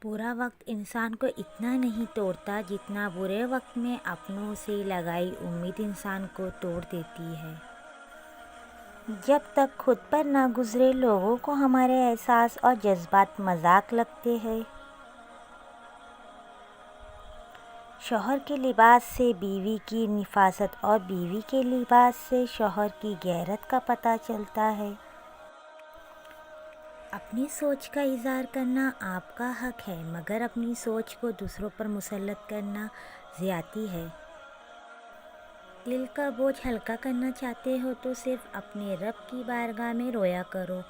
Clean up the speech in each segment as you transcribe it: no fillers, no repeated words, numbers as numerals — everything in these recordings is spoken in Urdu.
برا وقت انسان کو اتنا نہیں توڑتا جتنا برے وقت میں اپنوں سے لگائی امید انسان کو توڑ دیتی ہے۔ جب تک خود پر نہ گزرے لوگوں کو ہمارے احساس اور جذبات مذاق لگتے ہیں۔ شوہر کے لباس سے بیوی کی نفاست اور بیوی کے لباس سے شوہر کی غیرت کا پتہ چلتا ہے۔ اپنی سوچ کا اظہار کرنا آپ کا حق ہے، مگر اپنی سوچ کو دوسروں پر مسلط کرنا زیادتی ہے۔ دل کا بوجھ ہلکا کرنا چاہتے ہو تو صرف اپنے رب کی بارگاہ میں رویا کرو۔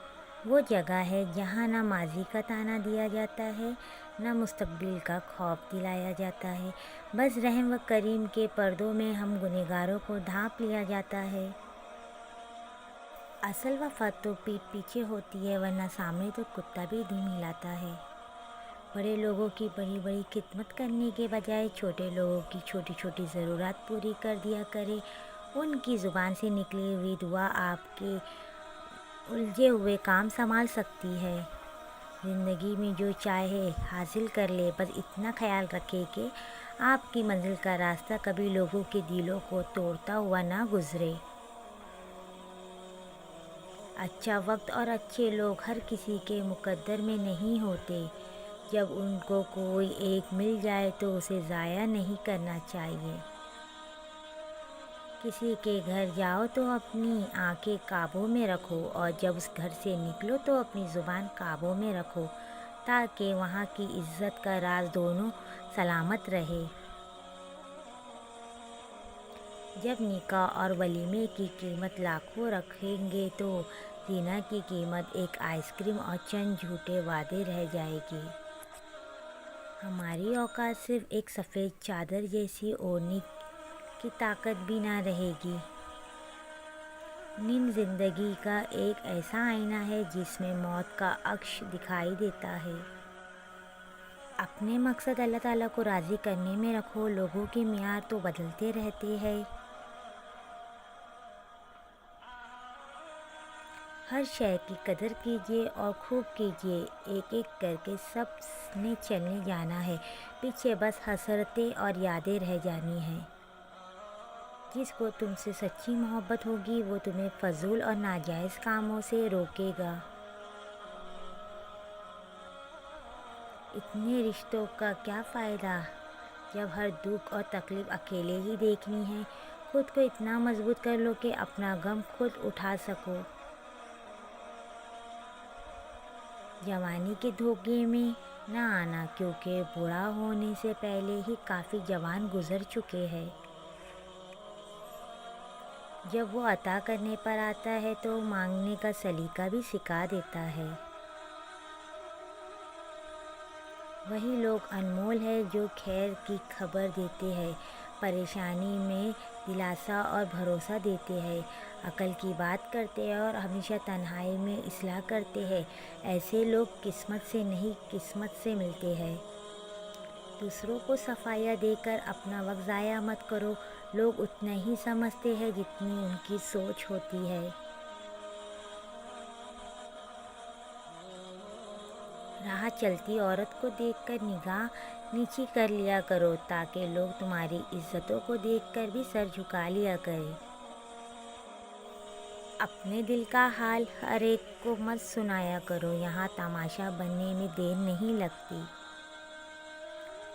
وہ جگہ ہے جہاں نہ ماضی کا طعنہ دیا جاتا ہے، نہ مستقبل کا خوف دلایا جاتا ہے، بس رحم و کریم کے پردوں میں ہم گنہگاروں کو ڈھانپ لیا جاتا ہے۔ اصل وفا تو پیٹھ پیچھے ہوتی ہے، ورنہ سامنے تو کتا بھی دم ہلاتا ہے۔ بڑے لوگوں کی بڑی بڑی خدمت کرنے کے بجائے چھوٹے لوگوں کی چھوٹی چھوٹی ضرورات پوری کر دیا کرے۔ ان کی زبان سے نکلی ہوئی دعا آپ کے الجھے ہوئے کام سنبھال سکتی ہے۔ زندگی میں جو چاہے حاصل کر لے، بس اتنا خیال رکھے کہ آپ کی منزل کا راستہ کبھی لوگوں کے دلوں کو توڑتا ہوا نہ گزرے۔ اچھا وقت اور اچھے لوگ ہر کسی کے مقدر میں نہیں ہوتے۔ جب ان کو کوئی ایک مل جائے تو اسے ضائع نہیں کرنا چاہیے۔ کسی کے گھر جاؤ تو اپنی آنکھیں قابو میں رکھو، اور جب اس گھر سے نکلو تو اپنی زبان قابو میں رکھو، تاکہ وہاں کی عزت کا راز دونوں سلامت رہے۔ جب نکاح اور ولیمے کی قیمت لاکھوں رکھیں گے تو زینا کی قیمت ایک آئس کریم اور چند جھوٹے وعدے رہ جائے گی۔ ہماری اوقات صرف ایک سفید چادر جیسی اوڑھنے کی طاقت بھی نہ رہے گی۔ نیند زندگی کا ایک ایسا آئینہ ہے جس میں موت کا عکس دکھائی دیتا ہے۔ اپنے مقصد اللہ تعالیٰ کو راضی کرنے میں رکھو۔ لوگوں کے معیار تو بدلتے رہتے ہیں۔ ہر شے کی قدر کیجیے اور خوب کیجیے، ایک ایک کر کے سب نے چلے جانا ہے، پیچھے بس حسرتیں اور یادیں رہ جانی ہیں۔ جس کو تم سے سچی محبت ہوگی وہ تمہیں فضول اور ناجائز کاموں سے روکے گا۔ اتنے رشتوں کا کیا فائدہ جب ہر دکھ اور تکلیف اکیلے ہی دیکھنی ہے۔ خود کو اتنا مضبوط کر لو کہ اپنا غم خود اٹھا سکو۔ جوانی کے دھوکے میں نہ آنا، کیونکہ بوڑھا ہونے سے پہلے ہی کافی جوان گزر چکے ہیں۔ جب وہ عطا کرنے پر آتا ہے تو مانگنے کا سلیقہ بھی سکھا دیتا ہے۔ وہی لوگ انمول ہیں جو خیر کی خبر دیتے ہیں، پریشانی میں دلاسا اور بھروسہ دیتے ہیں، عقل کی بات کرتے ہیں اور ہمیشہ تنہائی میں اصلاح کرتے ہیں۔ ایسے لوگ قسمت سے نہیں، قسمت سے ملتے ہیں۔ دوسروں کو صفائیاں دے کر اپنا وقت ضائع مت کرو۔ لوگ اتنا ہی سمجھتے ہیں جتنی ان کی سوچ ہوتی ہے۔ راہ چلتی عورت کو دیکھ کر نگاہ نیچی کر لیا کرو، تاکہ لوگ تمہاری عزتوں کو دیکھ کر بھی سر جھکا لیا کریں۔ اپنے دل کا حال ہر ایک کو مت سنایا کرو، یہاں تماشا بننے میں دیر نہیں لگتی۔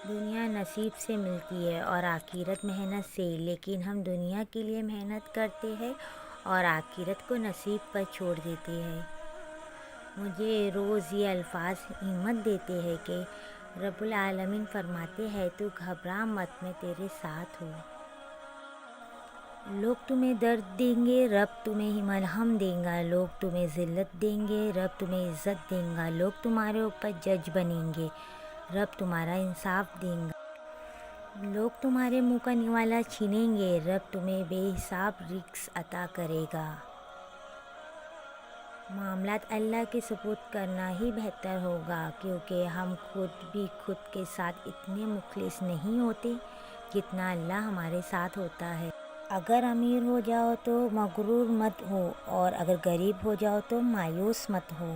دنیا نصیب سے ملتی ہے اور آخرت محنت سے، لیکن ہم دنیا کے لیے محنت کرتے ہیں اور آخرت کو نصیب پر چھوڑ دیتے ہیں۔ مجھے روز یہ الفاظ ہمت دیتے ہیں کہ رب العالمین فرماتے ہیں تو گھبرا مت، میں تیرے ساتھ ہوں۔ لوگ تمہیں درد دیں گے، رب تمہیں مرہم دے گا۔ لوگ تمہیں ذلت دیں گے، رب تمہیں عزت دے گا۔ لوگ تمہارے اوپر جج بنیں گے، رب تمہارا انصاف دے گا۔ لوگ تمہارے منہ کا نوالا چھینیں گے، رب تمہیں بے حساب رزق عطا کرے گا۔ معاملات اللہ کے سپرد کرنا ہی بہتر ہوگا، کیونکہ ہم خود بھی خود کے ساتھ اتنے مخلص نہیں ہوتے جتنا اللہ ہمارے ساتھ ہوتا ہے۔ اگر امیر ہو جاؤ تو مغرور مت ہو، اور اگر غریب ہو جاؤ تو مایوس مت ہو۔